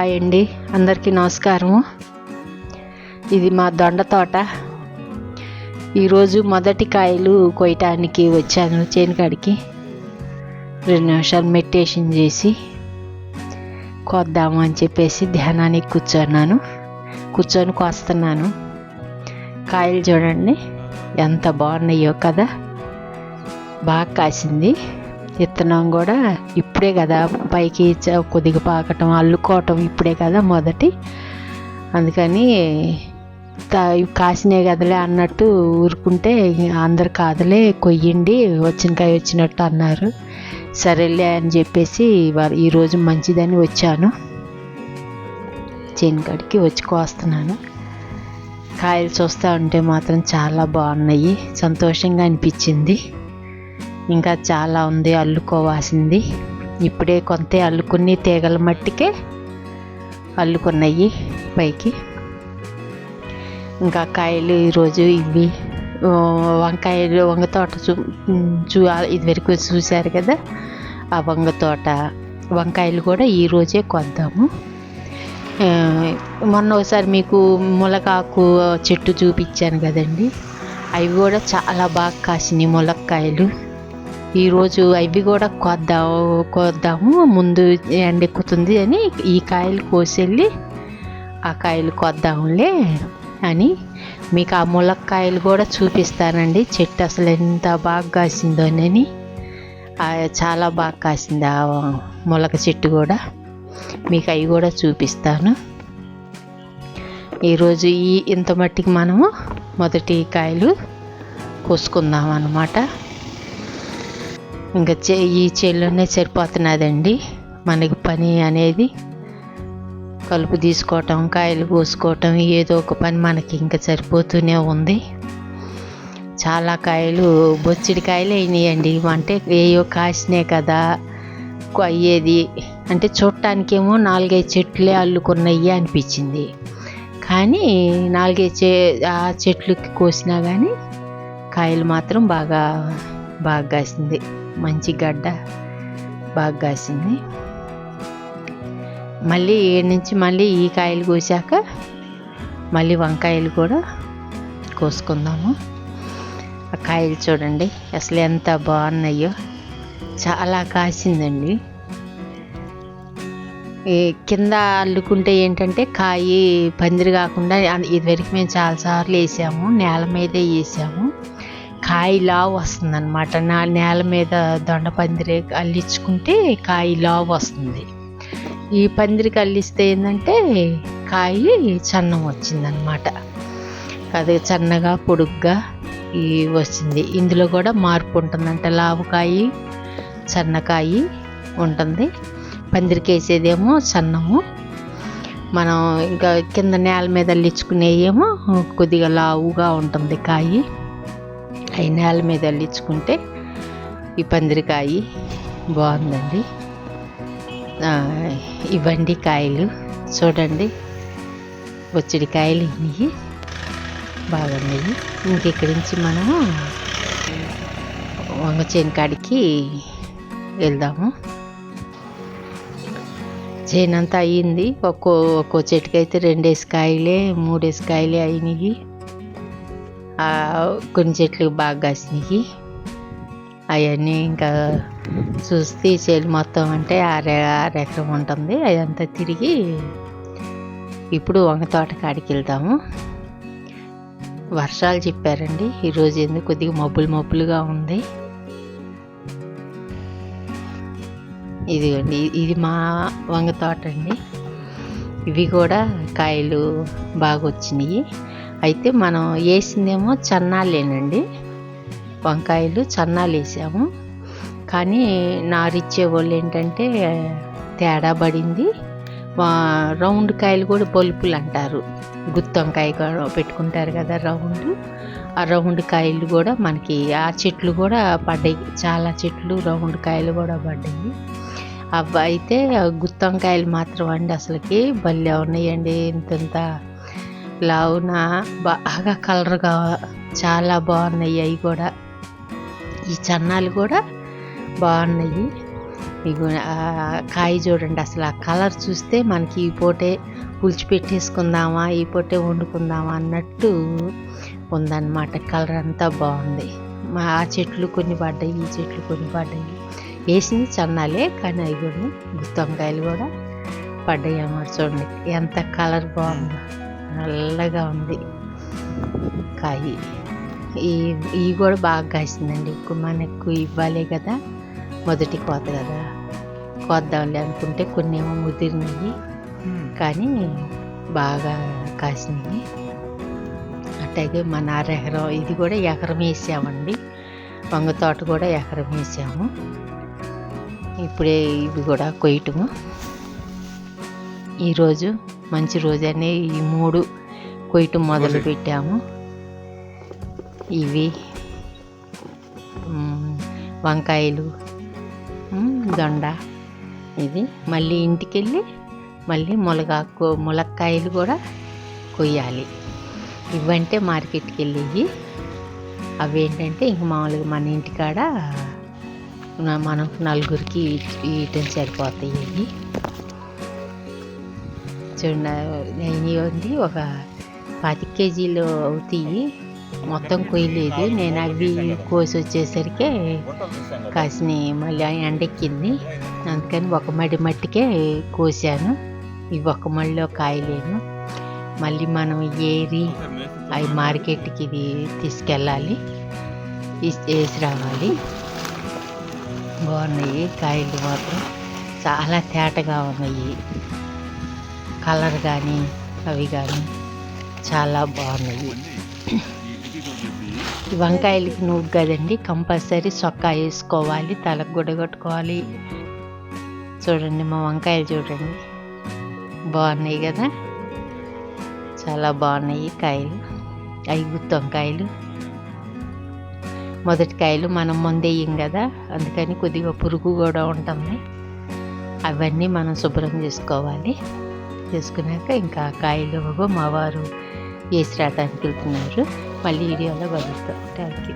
Hi అండి, అందరికీ నమస్కారము. ఇది మా దొండ తోట. ఈరోజు మొదటి కాయలు కొయ్యటానికి వచ్చాను చేను కాడికి. 2 నిమిషాలు మెడిటేషన్ చేసి కోద్దాము అని చెప్పేసి ధ్యానానికి కూర్చొని కోస్తున్నాను. కాయలు చూడండి ఎంత బాగున్నాయో కదా, బాగా కాసింది. విత్తనం కూడా ఇప్పుడే కదా పైకి కొద్దిగా పాకటం అల్లుకోవటం ఇప్పుడే కదా మొదటి, అందుకని కాసినే కదలే అన్నట్టు ఊరుకుంటే అందరు కాదులే కొయ్యండి వచ్చిన కాయ వచ్చినట్టు అన్నారు. సరేలే అని చెప్పేసి ఈరోజు మంచిదని వచ్చాను, చేను కాడికి వచ్చి కోస్తున్నాను. కాయలు చూస్తూ ఉంటే మాత్రం చాలా బాగున్నాయి, సంతోషంగా అనిపించింది. ఇంకా చాలా ఉంది అల్లుకోవాల్సింది. ఇప్పుడే కొంత అల్లుకుని తీగల మట్టికే అల్లుకున్నాయి పైకి. ఇంకా కాయలు ఈరోజు ఇవి వంకాయలు, వంగ తోట ఇదివరకు చూశారు కదా, ఆ వంగ తోట వంకాయలు కూడా ఈరోజే కొద్దాము. మొన్న ఒకసారి మీకు ములగాకు చెట్టు చూపించాను కదండి, అవి కూడా చాలా బాగా కాసినాయి ములక్కాయలు. ఈరోజు అవి కూడా కోద్దాము, ముందు ఎండెక్కుతుంది అని ఈ కాయలు కోసెళ్ళి ఆ కాయలు కోద్దాములే అని మీకు ఆ ములక్కాయలు కూడా చూపిస్తానండి. చెట్టు అసలు ఎంత బాగా కాసిందోనని, చాలా బాగా కాసింది ఆ ములక చెట్టు కూడా. మీకు అవి కూడా చూపిస్తాను. ఈరోజు ఇంత మట్టికి మనము మొదటి కాయలు కోసుకుందాం అన్నమాట. ఇంకా ఈ చేలోనే సరిపోతున్నదండి మనకి పని అనేది. కలుపు తీసుకోవటం, కాయలు కోసుకోవటం, ఏదో ఒక పని మనకి ఇంకా సరిపోతూనే ఉంది. చాలా కాయలు బొచ్చిడి కాయలు అయినాయండి. అంటే ఏయో కాసినే కదా అయ్యేది అంటే చూడటానికేమో 4-5 చెట్లే అల్లుకున్నాయి అనిపించింది. కానీ 4-5 ఆ చెట్లకి కోసినా కానీ కాయలు మాత్రం బాగా కాసింది. మంచి గడ్డ బాగా కాసింది. మళ్ళీ ఏడు నుంచి మళ్ళీ ఈ కాయలు కోసాక మళ్ళీ వంకాయలు కూడా కోసుకుందాము. ఆ కాయలు చూడండి అసలు ఎంత బాగున్నాయో, చాలా కాసిందండి. కింద అల్లుకుంటే ఏంటంటే కాయ పందిరి కాకుండా, ఇదివరకు మేము చాలాసార్లు వేసాము, నేల మీదే వేసాము. కాయ లావు వస్తుంది అనమాట. నేల మీద దొండ పందిరి అల్లించుకుంటే కాయ లావు వస్తుంది. ఈ పందిరికి అల్లిస్తే ఏంటంటే కాయ సన్నం వచ్చిందనమాట. అది సన్నగా పొడుగ్గా వచ్చింది. ఇందులో కూడా మార్పు ఉంటుందంట, లావు కాయ సన్నకాయ ఉంటుంది. పందిరికి వేసేదేమో సన్నము, మనం ఇంకా కింద నేల మీద అల్లించుకునేయేమో కొద్దిగా లావుగా ఉంటుంది కాయ. అవి నేల మీద అల్లించుకుంటే ఈ పందిరికాయ బాగుందండి. ఇవ్వండి కాయలు చూడండి, బొచ్చిడి కాయలు ఇవి బాగున్నాయి. ఇంకెక్కడి నుంచి మనము వంగ చేను కాడికి వెళ్దాము. చేను అంతా అయ్యింది. ఒక్కో చెట్టుకైతే 2 కాయలే 3 కాయలే అయినాయి. కొన్ని చెట్లు బాగా కాసినాయి. అవన్నీ ఇంకా చూస్తే చేలు మొత్తం అంటే 6 ఎకరం ఉంటుంది. అదంతా తిరిగి ఇప్పుడు వంగ తోట కాడికి వెళ్తాము. వర్షాలు చెప్పారండి ఈరోజు, ఎందుకు కొద్దిగా మబ్బులుగా ఉంది. ఇదిగోండి, ఇది మా వంగ తోట అండి. ఇవి కూడా కాయలు బాగా వచ్చినాయి. అయితే మనం వేసిందేమో చన్నాలేనండి, వంకాయలు చన్నాలు వేసాము. కానీ నారిచ్చే వాళ్ళు ఏంటంటే తేడా పడింది. రౌండ్ కాయలు కూడా బొలుపులు అంటారు, గుత్తొంకాయ పెట్టుకుంటారు కదా రౌండ్, ఆ రౌండ్ కాయలు కూడా మనకి ఆ చెట్లు కూడా పడ్డాయి. చాలా చెట్లు రౌండ్ కాయలు కూడా పడ్డాయి. అవి అయితే గుత్తొంకాయలు మాత్రం అండి అసలుకి భలే ఉన్నాయండి. ఇంత లావున బాగా కలర్గా చాలా బాగున్నాయి. అవి కూడా ఈ చన్నాలు కూడా బాగున్నాయి. ఇగో కాయ చూడండి, అసలు ఆ కలర్ చూస్తే మనకి ఈ పూటే పులిచి పెట్టేసుకుందామా, ఈ పూటే వండుకుందామా అన్నట్టు ఉందన్నమాట. కలర్ అంతా బాగుంది. ఆ చెట్లు కొన్ని పడ్డాయి, ఈ చెట్లు కొన్ని పడ్డాయి. వేసింది చన్నాలే, కానీ అవి కూడా గుత్తి వంకాయలు కూడా పడ్డాయి అన్నమాట. చూడండి ఎంత కలర్ బాగుందో, నల్లగా ఉంది కాయ. ఇవి కూడా బాగా కాసిందండి. మనకు ఇవ్వాలి కదా, మొదటి కోత కదా, కోద్దాంలే అనుకుంటే కొన్ని ఏమో ముదిరినవి, కానీ బాగా కాసినవి. అట్లాగే మన ఎకరం, ఇది కూడా ఎకరం వేసామండి. వంగ తోట కూడా ఎకరం వేసాము. ఇప్పుడే ఇవి కూడా కొయ్యటము. ఈరోజు మంచి రోజనే ఈ 3 కొయ్యటం మొదలు పెట్టాము. ఇవి వంకాయలు, దొండ, ఇది మళ్ళీ ఇంటికి వెళ్ళి మళ్ళీ ములక్కాయలు కూడా కొయ్యాలి. ఇవంటే మార్కెట్కి వెళ్ళేవి. అవి ఏంటంటే ఇంక మామూలుగా మన ఇంటికాడ మనం నలుగురికి ఇయటం సరిపోతాయి. ఇవి చూడండి, ఒక 10 కేజీలు అవుతాయి. మొత్తం కొయ్యలేదు నేను. అవి కోసి వచ్చేసరికి కాసిన మళ్ళీ ఎండెక్కింది, అందుకని ఒక మట్టికే కోసాను. ఇవి ఒక మళ్ళీ కాయలేను. మళ్ళీ మనం ఏరి అవి మార్కెట్కి ఇది తీసుకెళ్ళాలి, వేసి రావాలి. బాగున్నాయి కాయలు మాత్రం, చాలా తేటగా ఉన్నాయి. కలర్ కానీ అవి కానీ చాలా బాగున్నాయి. ఈ వంకాయలకి నువ్వు కదండి, కంపల్సరీ చొక్కా వేసుకోవాలి, తలకు గుడ్డ కట్టుకోవాలి. చూడండి మా వంకాయలు చూడండి, బాగున్నాయి కదా, చాలా బాగున్నాయి కాయలు. అవి గుత్తి వంకాయలు. మొదటి కాయలు మనం ముందేయం కదా, అందుకని కొద్దిగా పురుగు కూడా ఉంటుంది. అవన్నీ మనం శుభ్రం చేసుకోవాలి. చేసుకున్నాక ఇంకా కాయలు మా వారు వేసి రావడానికి వెళ్తున్నారు. మళ్ళీ వీడియోలో కలుద్దాం. Thank you.